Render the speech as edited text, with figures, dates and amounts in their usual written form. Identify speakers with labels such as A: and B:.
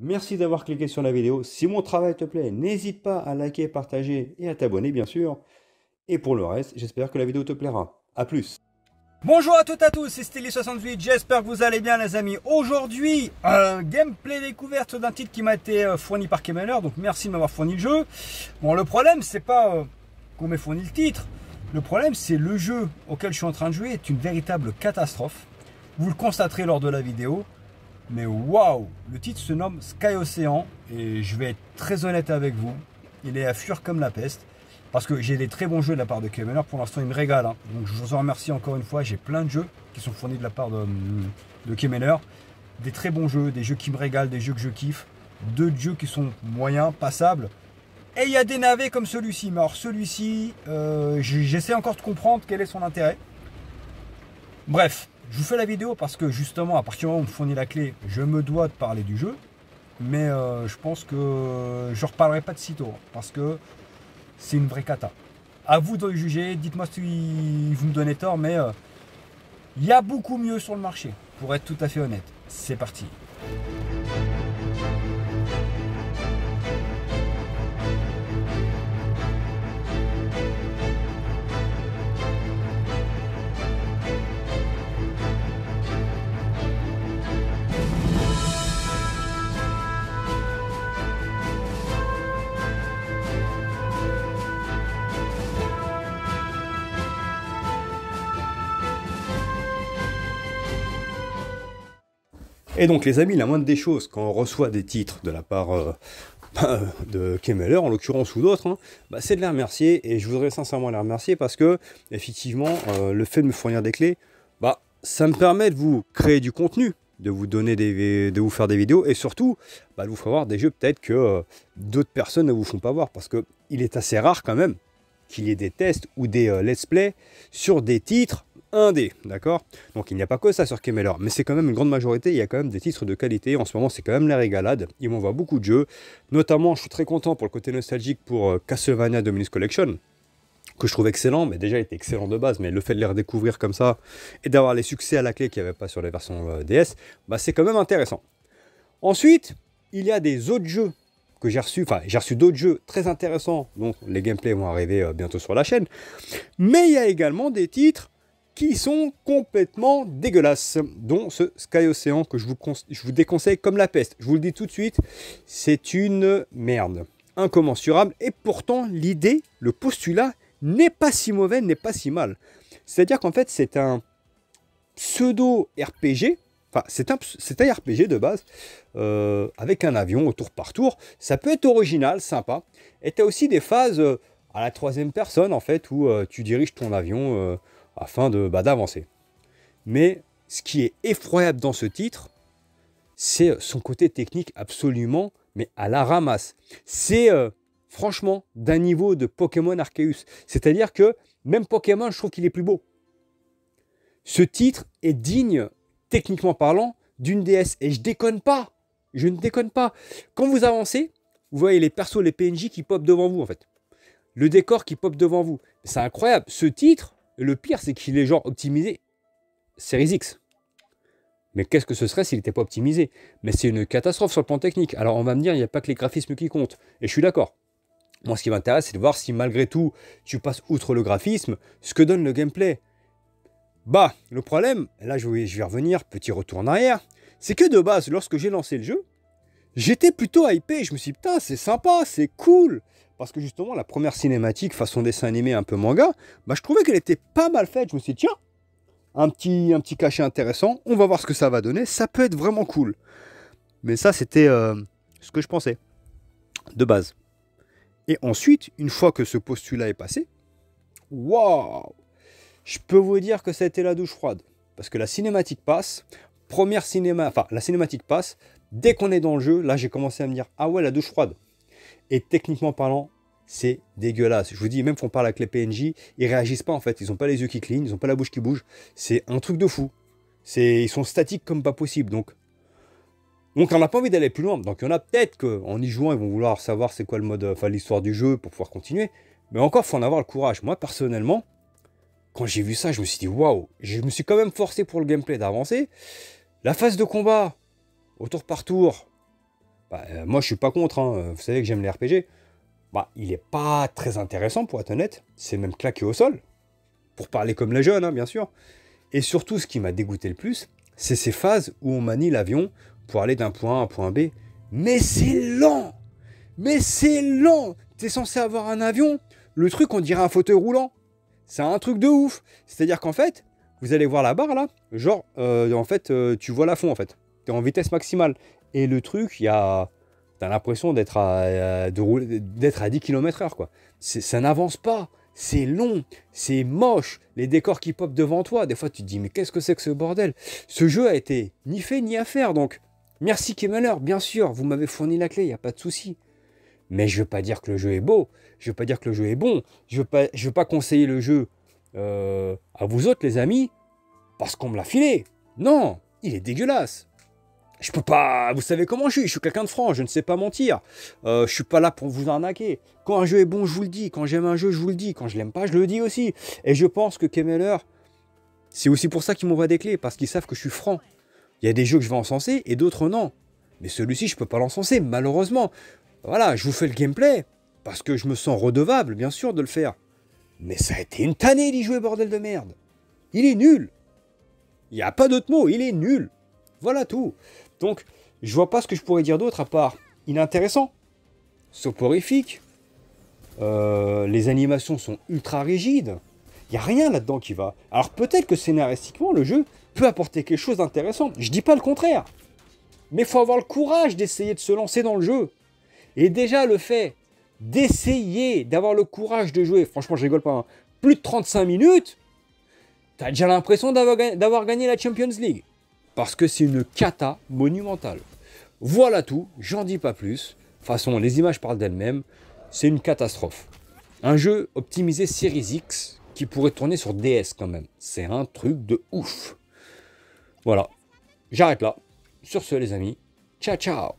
A: Merci d'avoir cliqué sur la vidéo. Si mon travail te plaît, n'hésite pas à liker, partager et à t'abonner bien sûr. Et pour le reste, j'espère que la vidéo te plaira. A plus.
B: Bonjour à toutes et à tous, c'est Stelly68, j'espère que vous allez bien les amis. Aujourd'hui, un gameplay découverte d'un titre qui m'a été fourni par Kemeler, donc merci de m'avoir fourni le jeu. Bon, le problème c'est pas qu'on m'ait fourni le titre, le problème c'est le jeu auquel je suis en train de jouer est une véritable catastrophe. Vous le constaterez lors de la vidéo, mais waouh, le titre se nomme Sky Ocean et je vais être très honnête avec vous, il est à fuir comme la peste. Parce que j'ai des très bons jeux de la part de Kemeler, pour l'instant il me régale. Hein. Donc je vous en remercie encore une fois, j'ai plein de jeux qui sont fournis de la part de Kemeler. Des très bons jeux, des jeux qui me régalent, des jeux que je kiffe. D'autres jeux qui sont moyens, passables. Et il y a des navets comme celui-ci. Mais alors celui-ci, j'essaie encore de comprendre quel est son intérêt. Bref, je vous fais la vidéo parce que justement, à partir du moment où on me fournit la clé, je me dois de parler du jeu. Mais je pense que je ne reparlerai pas de sitôt. Hein, parce que c'est une vraie cata. À vous de juger, dites-moi si vous me donnez tort, mais il y a beaucoup mieux sur le marché, pour être tout à fait honnête. C'est parti.
A: Et donc les amis, la moindre des choses, quand on reçoit des titres de la part de Kemeler, en l'occurrence ou d'autres, hein, bah, c'est de les remercier. Et je voudrais sincèrement les remercier parce que, effectivement, le fait de me fournir des clés, bah, ça me permet de vous créer du contenu, de vous donner de vous faire des vidéos et surtout bah, de vous faire voir des jeux peut-être que d'autres personnes ne vous font pas voir. Parce qu'il est assez rare quand même qu'il y ait des tests ou des let's play sur des titres indé, d'accord? Donc il n'y a pas que ça sur Kemeler, mais c'est quand même une grande majorité, il y a quand même des titres de qualité, en ce moment c'est quand même la régalade, il m'envoie beaucoup de jeux, notamment je suis très content pour le côté nostalgique pour Castlevania Dominus Collection, que je trouve excellent, mais déjà il était excellent de base, mais le fait de les redécouvrir comme ça, et d'avoir les succès à la clé qu'il n'y avait pas sur les versions DS, bah c'est quand même intéressant. Ensuite, il y a des autres jeux que j'ai reçus, enfin j'ai reçu d'autres jeux très intéressants, donc les gameplays vont arriver bientôt sur la chaîne, mais il y a également des titres qui sont complètement dégueulasses, dont ce Sky Ocean que je vous déconseille comme la peste. Je vous le dis tout de suite, c'est une merde incommensurable, et pourtant l'idée, le postulat n'est pas si mauvais, n'est pas si mal. C'est-à-dire qu'en fait c'est un pseudo-RPG, enfin c'est un RPG de base, avec un avion au tour par tour. Ça peut être original, sympa, et tu as aussi des phases à la troisième personne en fait, où tu diriges ton avion afin d'avancer. Mais ce qui est effroyable dans ce titre, c'est son côté technique absolument, mais à la ramasse. C'est franchement d'un niveau de Pokémon Arceus. C'est-à-dire que même Pokémon, je trouve qu'il est plus beau. Ce titre est digne, techniquement parlant, d'une DS. Et je déconne pas. Je ne déconne pas. Quand vous avancez, vous voyez les persos, les PNJ qui popent devant vous en fait. Le décor qui pop devant vous. C'est incroyable. Ce titre, le pire, c'est qu'il est genre optimisé Series X. Mais qu'est-ce que ce serait s'il n'était pas optimisé? Mais c'est une catastrophe sur le plan technique. Alors on va me dire, il n'y a pas que les graphismes qui comptent. Et je suis d'accord. Moi, ce qui m'intéresse, c'est de voir si malgré tout, tu passes outre le graphisme, ce que donne le gameplay. Bah, le problème, et là je vais revenir, petit retour en arrière, c'est que de base, lorsque j'ai lancé le jeu, j'étais plutôt hypé. Je me suis dit, putain, c'est sympa, c'est cool. Parce que justement, la première cinématique, façon dessin animé un peu manga, bah, je trouvais qu'elle était pas mal faite. Je me suis dit, tiens, un petit cachet intéressant, on va voir ce que ça va donner, ça peut être vraiment cool. Mais ça, c'était ce que je pensais, de base. Et ensuite, une fois que ce postulat est passé, waouh, je peux vous dire que ça a été la douche froide. Parce que la cinématique passe, la cinématique passe, dès qu'on est dans le jeu, là j'ai commencé à me dire, ah ouais, la douche froide. Et techniquement parlant, c'est dégueulasse. Je vous dis, même qu'on parle avec les PNJ, ils réagissent pas en fait. Ils n'ont pas les yeux qui clignent, ils n'ont pas la bouche qui bouge. C'est un truc de fou. Ils sont statiques comme pas possible. Donc on n'a pas envie d'aller plus loin. Donc il y en a peut-être qu'en y jouant, ils vont vouloir savoir c'est quoi le mode, enfin l'histoire du jeu pour pouvoir continuer. Mais encore, il faut en avoir le courage. Moi, personnellement, quand j'ai vu ça, je me suis dit, waouh, je me suis quand même forcé pour le gameplay d'avancer. La phase de combat, au tour par tour, Moi, je suis pas contre, hein. Vous savez que j'aime les RPG. Il n'est pas très intéressant, pour être honnête. C'est même claqué au sol. Pour parler comme les jeunes, hein, bien sûr. Et surtout, ce qui m'a dégoûté le plus, c'est ces phases où on manie l'avion pour aller d'un point A à un point B. Mais c'est lent! Mais c'est lent! T'es censé avoir un avion, le truc, on dirait un fauteuil roulant. C'est un truc de ouf. C'est-à-dire qu'en fait, vous allez voir la barre là, genre, tu vois la fond en fait. T'es en vitesse maximale. Et le truc, t'as l'impression d'être à 10 km/h, quoi. Ça n'avance pas. C'est long, c'est moche, les décors qui popent devant toi, des fois tu te dis mais qu'est-ce que c'est que ce bordel? Ce jeu a été ni fait ni à faire, donc merci Kemeler, bien sûr, vous m'avez fourni la clé, il n'y a pas de souci. Mais je veux pas dire que le jeu est beau, je veux pas dire que le jeu est bon, je veux pas conseiller le jeu à vous autres les amis, parce qu'on me l'a filé. Non, il est dégueulasse. Je peux pas, vous savez comment je suis quelqu'un de franc, je ne sais pas mentir. Je suis pas là pour vous arnaquer. Quand un jeu est bon, je vous le dis. Quand j'aime un jeu, je vous le dis. Quand je l'aime pas, je le dis aussi. Et je pense que Kemeler, c'est aussi pour ça qu'ils m'envoient des clés, parce qu'ils savent que je suis franc. Il y a des jeux que je vais encenser et d'autres non. Mais celui-ci, je peux pas l'encenser, malheureusement. Voilà, je vous fais le gameplay, parce que je me sens redevable, bien sûr, de le faire. Mais ça a été une tannée d'y jouer, bordel de merde. Il est nul. Il n'y a pas d'autre mot, il est nul. Voilà tout. Donc, je vois pas ce que je pourrais dire d'autre à part inintéressant, soporifique, les animations sont ultra rigides, il n'y a rien là-dedans qui va. Alors peut-être que scénaristiquement, le jeu peut apporter quelque chose d'intéressant, je dis pas le contraire, mais il faut avoir le courage d'essayer de se lancer dans le jeu. Et déjà le fait d'essayer, d'avoir le courage de jouer, franchement je rigole pas, hein, plus de 35 minutes, t'as déjà l'impression d'avoir gagné la Champions League. Parce que c'est une cata monumentale. Voilà tout, j'en dis pas plus. De toute façon, les images parlent d'elles-mêmes. C'est une catastrophe. Un jeu optimisé Series X qui pourrait tourner sur DS quand même. C'est un truc de ouf. Voilà. J'arrête là. Sur ce, les amis. Ciao, ciao.